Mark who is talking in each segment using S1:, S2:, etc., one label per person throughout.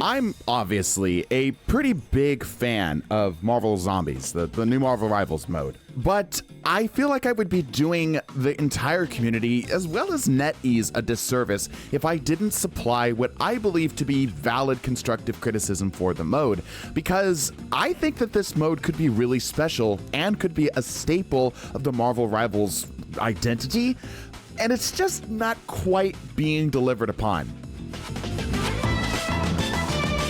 S1: I'm obviously a pretty big fan of Marvel Zombies, the new Marvel Rivals mode, but I feel like I would be doing the entire community as well as NetEase a disservice if I didn't supply what I believe to be valid constructive criticism for the mode, because I think that this mode could be really special and could be a staple of the Marvel Rivals identity, and it's just not quite being delivered upon.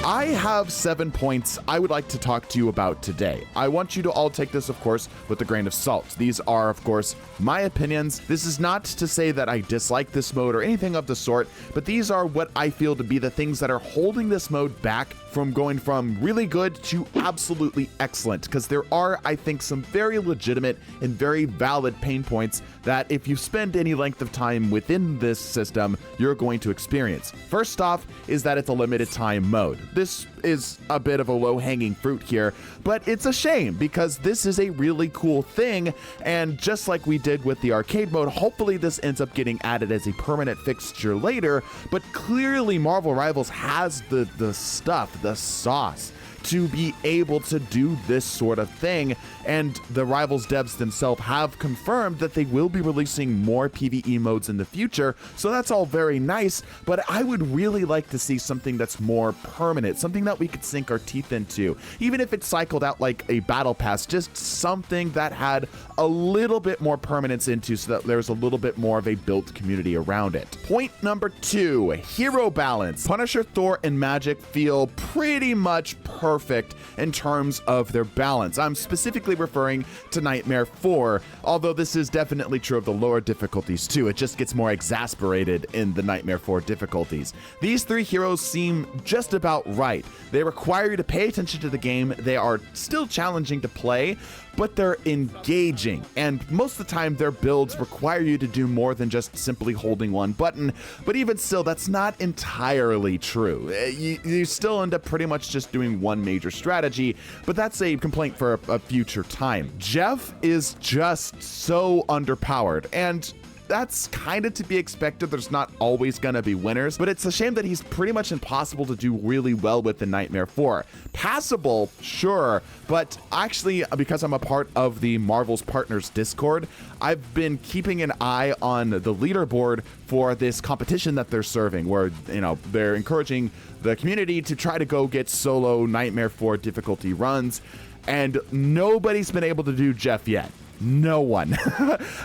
S1: I have 7 points I would like to talk to you about today. I want you to all take this, of course, with a grain of salt. These are, of course, my opinions. This is not to say that I dislike this mode or anything of the sort, but these are what I feel to be the things that are holding this mode back from going from really good to absolutely excellent, because there are, I think, some very legitimate and very valid pain points that if you spend any length of time within this system, you're going to experience. First off is that it's a limited time mode. This is a bit of a low-hanging fruit here, but it's a shame because this is a really cool thing, and just like we did with the arcade mode, hopefully this ends up getting added as a permanent fixture later, but clearly Marvel Rivals has the stuff, the sauce, to be able to do this sort of thing, and the Rivals devs themselves have confirmed that they will be releasing more PvE modes in the future, so that's all very nice, but I would really like to see something that's more permanent, something that we could sink our teeth into, even if it cycled out like a battle pass, just something that had a little bit more permanence into, so that there's a little bit more of a built community around it. Point number 2, hero balance. Punisher, Thor, and Magic feel pretty much perfect in terms of their balance. I'm specifically referring to Nightmare 4, although this is definitely true of the lower difficulties too. It just gets more exasperated in the Nightmare 4 difficulties. These 3 heroes seem just about right. They require you to pay attention to the game. They are still challenging to play, but they're engaging, and most of the time their builds require you to do more than just simply holding one button, but even still, that's not entirely true. You still end up pretty much just doing one major strategy, but that's a complaint for a future time. Jeff is just so underpowered, and that's kind of to be expected. There's not always gonna be winners, but it's a shame that he's pretty much impossible to do really well with in Nightmare 4. Passable, sure, but actually, because I'm a part of the Marvel's Partners Discord, I've been keeping an eye on the leaderboard for this competition that they're serving, where, you know, they're encouraging the community to try to go get solo Nightmare 4 difficulty runs, and nobody's been able to do Jeff yet. No one.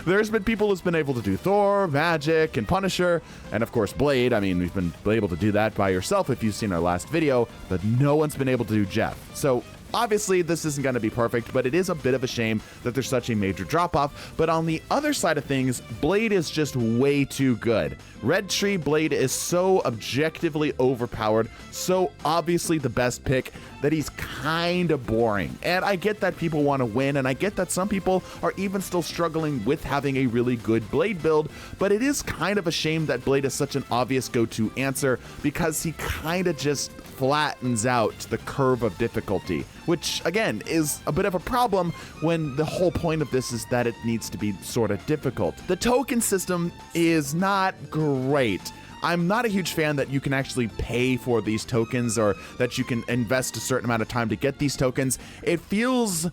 S1: There's been people who's been able to do Thor, Magic, and Punisher, and of course Blade. I mean, we've been able to do that by yourself if you've seen our last video, but no one's been able to do Jeff. So obviously this isn't going to be perfect, but it is a bit of a shame that there's such a major drop-off. But on the other side of things, Blade is just way too good. Red Tree Blade is so objectively overpowered, so obviously the best pick, that he's kind of boring. And I get that people want to win, and I get that some people are even still struggling with having a really good Blade build, but it is kind of a shame that Blade is such an obvious go-to answer, because he kind of just flattens out the curve of difficulty, which again is a bit of a problem when the whole point of this is that it needs to be sort of difficult. The token system is not great. I'm not a huge fan that you can actually pay for these tokens, or that you can invest a certain amount of time to get these tokens. It feels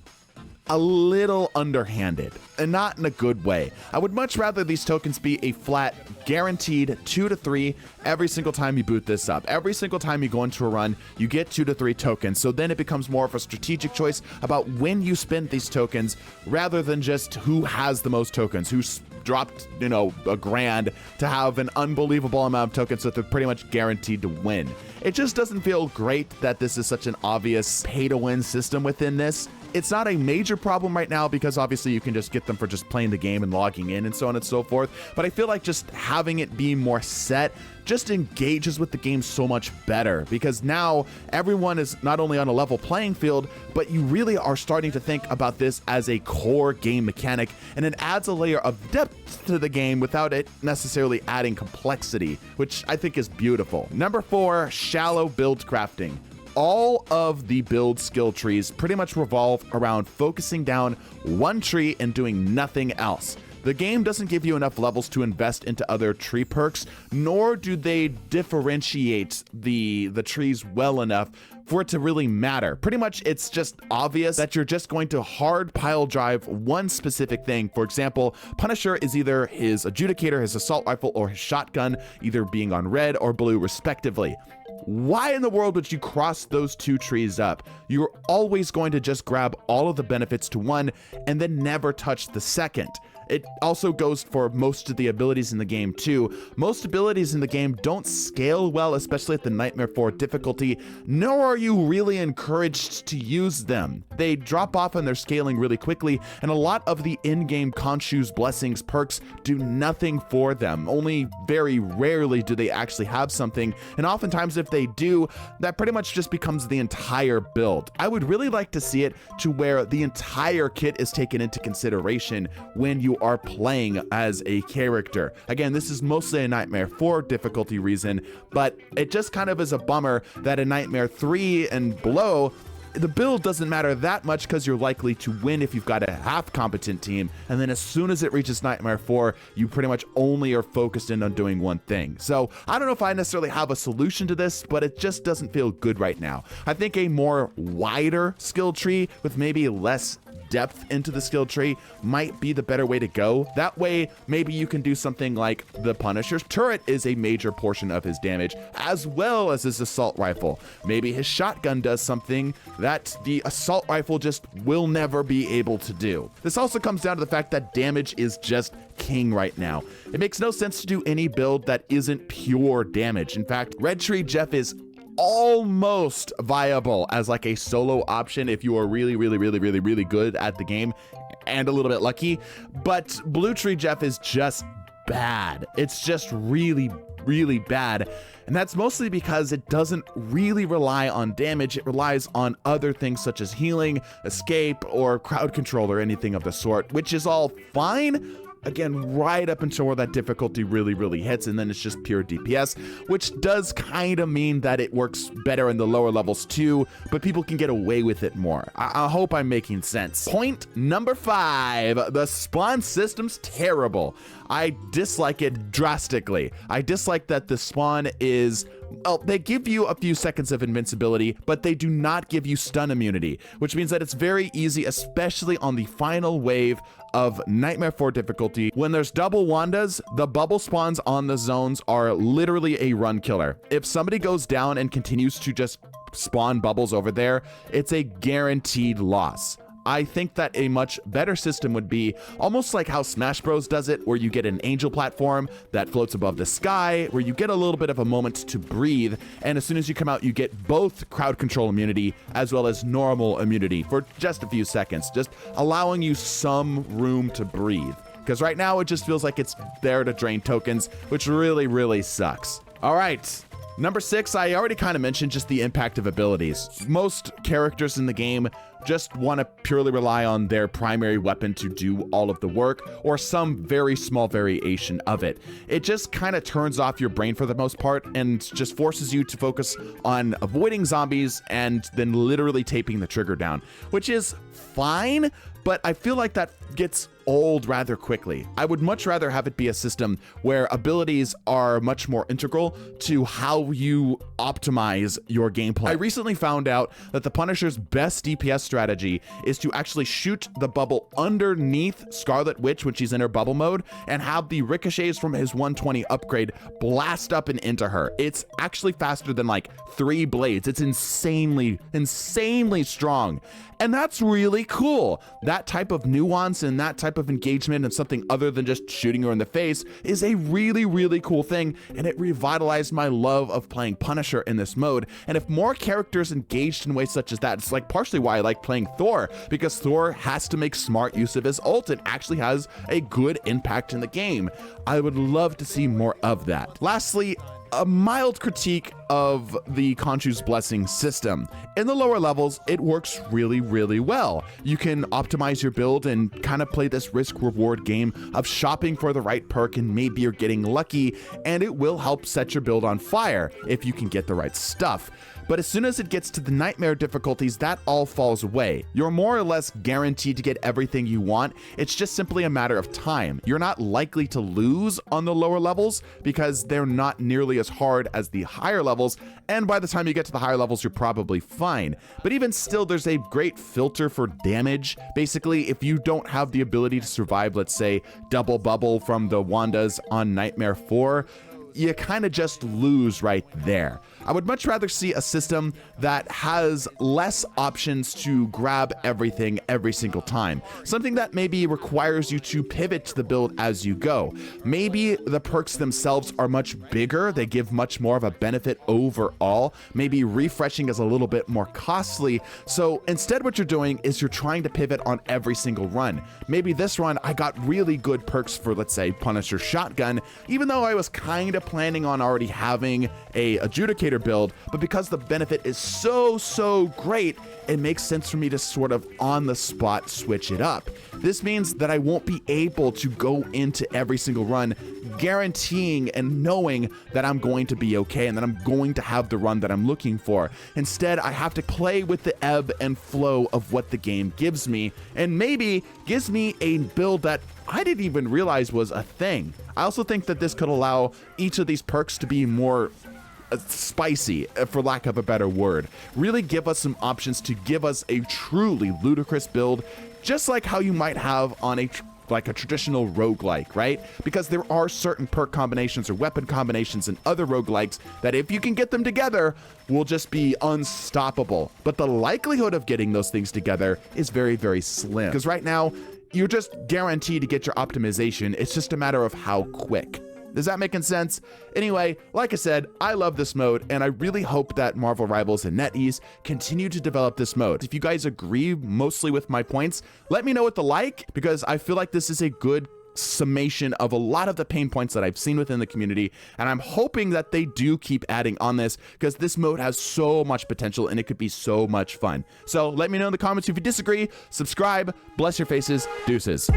S1: a little underhanded, and not in a good way. I would much rather these tokens be a flat, guaranteed 2 to 3 every single time you boot this up. Every single time you go into a run, you get 2 to 3 tokens, so then it becomes more of a strategic choice about when you spend these tokens, rather than just who has the most tokens, who's dropped, you know, $1,000 to have an unbelievable amount of tokens, so they're pretty much guaranteed to win. It just doesn't feel great that this is such an obvious pay-to-win system within this. It's not a major problem right now, because obviously you can just get them for just playing the game and logging in and so on and so forth, but I feel like just having it be more set just engages with the game so much better, because now everyone is not only on a level playing field, but you really are starting to think about this as a core game mechanic, and it adds a layer of depth to the game without it necessarily adding complexity, which I think is beautiful. Number 4, shallow build crafting. All of the build skill trees pretty much revolve around focusing down one tree and doing nothing else. The game doesn't give you enough levels to invest into other tree perks, nor do they differentiate the trees well enough for it to really matter. Pretty much it's just obvious that you're just going to hard pile drive one specific thing. For example, Punisher is either his adjudicator, his assault rifle, or his shotgun, either being on red or blue respectively. Why in the world would you cross those two trees up? You're always going to just grab all of the benefits to one and then never touch the second. It also goes for most of the abilities in the game too. Most abilities in the game don't scale well, especially at the Nightmare 4 difficulty, nor are you really encouraged to use them. They drop off on their scaling really quickly, and a lot of the in-game Khonshu's Blessings perks do nothing for them. Only very rarely do they actually have something, and oftentimes if they do, that pretty much just becomes the entire build. I would really like to see it to where the entire kit is taken into consideration when you are playing as a character. Again, this is mostly a Nightmare 4 difficulty reason, but it just kind of is a bummer that in Nightmare 3 and below, the build doesn't matter that much because you're likely to win if you've got a half competent team, and then as soon as it reaches Nightmare 4, you pretty much only are focused in on doing one thing. So I don't know if I necessarily have a solution to this, but it just doesn't feel good right now. I think a more wider skill tree with maybe less depth into the skill tree might be the better way to go. That way, maybe you can do something like the Punisher's turret is a major portion of his damage, as well as his assault rifle. Maybe his shotgun does something that the assault rifle just will never be able to do. This also comes down to the fact that damage is just king right now. It makes no sense to do any build that isn't pure damage. In fact, Red Tree Jeff is almost viable as like a solo option if you are really good at the game and a little bit lucky, but Blue Tree Jeff is just bad. It's just really bad, and that's mostly because it doesn't really rely on damage. It relies on other things such as healing, escape, or crowd control or anything of the sort, which is all fine. Again, right up until where that difficulty really hits, and then it's just pure DPS, which does kind of mean that it works better in the lower levels too, but people can get away with it more. I hope I'm making sense. Point number 5, the spawn system's terrible. I dislike it drastically. I dislike that the spawn is, well, they give you a few seconds of invincibility, but they do not give you stun immunity, which means that it's very easy, especially on the final wave of Nightmare 4 difficulty. When there's double Wandas, the bubble spawns on the zones are literally a run killer. If somebody goes down and continues to just spawn bubbles over there, it's a guaranteed loss. I think that a much better system would be almost like how Smash Bros does it, where you get an angel platform that floats above the sky, where you get a little bit of a moment to breathe, and as soon as you come out, you get both crowd control immunity as well as normal immunity for just a few seconds, just allowing you some room to breathe. Because right now, it just feels like it's there to drain tokens, which really sucks. All right. Number 6, I already kind of mentioned just the impact of abilities. Most characters in the game just want to purely rely on their primary weapon to do all of the work, or some very small variation of it. It just kind of turns off your brain for the most part and just forces you to focus on avoiding zombies and then literally taping the trigger down, which is fine, but I feel like that gets old rather quickly. I would much rather have it be a system where abilities are much more integral to how you optimize your gameplay. I recently found out that the Punisher's best DPS strategy is to actually shoot the bubble underneath Scarlet Witch when she's in her bubble mode and have the ricochets from his 120 upgrade blast up and into her. It's actually faster than like 3 blades. It's insanely strong. And that's really cool. That type of nuance and that type of engagement and something other than just shooting her in the face is a really cool thing, and it revitalized my love of playing Punisher in this mode. And if more characters engaged in ways such as that, it's like partially why I like playing Thor, because Thor has to make smart use of his ult and actually has a good impact in the game. I would love to see more of that. Lastly, a mild critique of the Khonshu's Blessing system. In the lower levels, it works really, really well. You can optimize your build and kind of play this risk-reward game of shopping for the right perk, and maybe you're getting lucky, and it will help set your build on fire if you can get the right stuff. But as soon as it gets to the nightmare difficulties, that all falls away. You're more or less guaranteed to get everything you want. It's just simply a matter of time. You're not likely to lose on the lower levels because they're not nearly as hard as the higher levels, and by the time you get to the higher levels, you're probably fine. But even still, there's a great filter for damage. Basically, if you don't have the ability to survive, let's say, double bubble from the Wandas on Nightmare 4, you kind of just lose right there. I would much rather see a system that has less options to grab everything every single time. Something that maybe requires you to pivot to the build as you go. Maybe the perks themselves are much bigger. They give much more of a benefit overall. Maybe refreshing is a little bit more costly. So instead what you're doing is you're trying to pivot on every single run. Maybe this run I got really good perks for, let's say, Punisher Shotgun, even though I was kind of planning on already having a Adjudicator build, but because the benefit is so great, it makes sense for me to sort of on the spot switch it up. This means that I won't be able to go into every single run guaranteeing and knowing that I'm going to be okay and that I'm going to have the run that I'm looking for. Instead, I have to play with the ebb and flow of what the game gives me, and maybe gives me a build that I didn't even realize was a thing. I also think that this could allow each of these perks to be more spicy, for lack of a better word. Really give us some options to give us a truly ludicrous build, just like how you might have on a traditional roguelike, right? Because there are certain perk combinations or weapon combinations in other roguelikes that if you can get them together will just be unstoppable. But the likelihood of getting those things together is very slim, because right now you're just guaranteed to get your optimization. It's just a matter of how quick. Does that make sense? Anyway, like I said, I love this mode, and I really hope that Marvel Rivals and NetEase continue to develop this mode. If you guys agree mostly with my points, let me know with the like, because I feel like this is a good summation of a lot of the pain points that I've seen within the community, and I'm hoping that they do keep adding on this, because this mode has so much potential and it could be so much fun. So let me know in the comments if you disagree. Subscribe. Bless your faces. Deuces.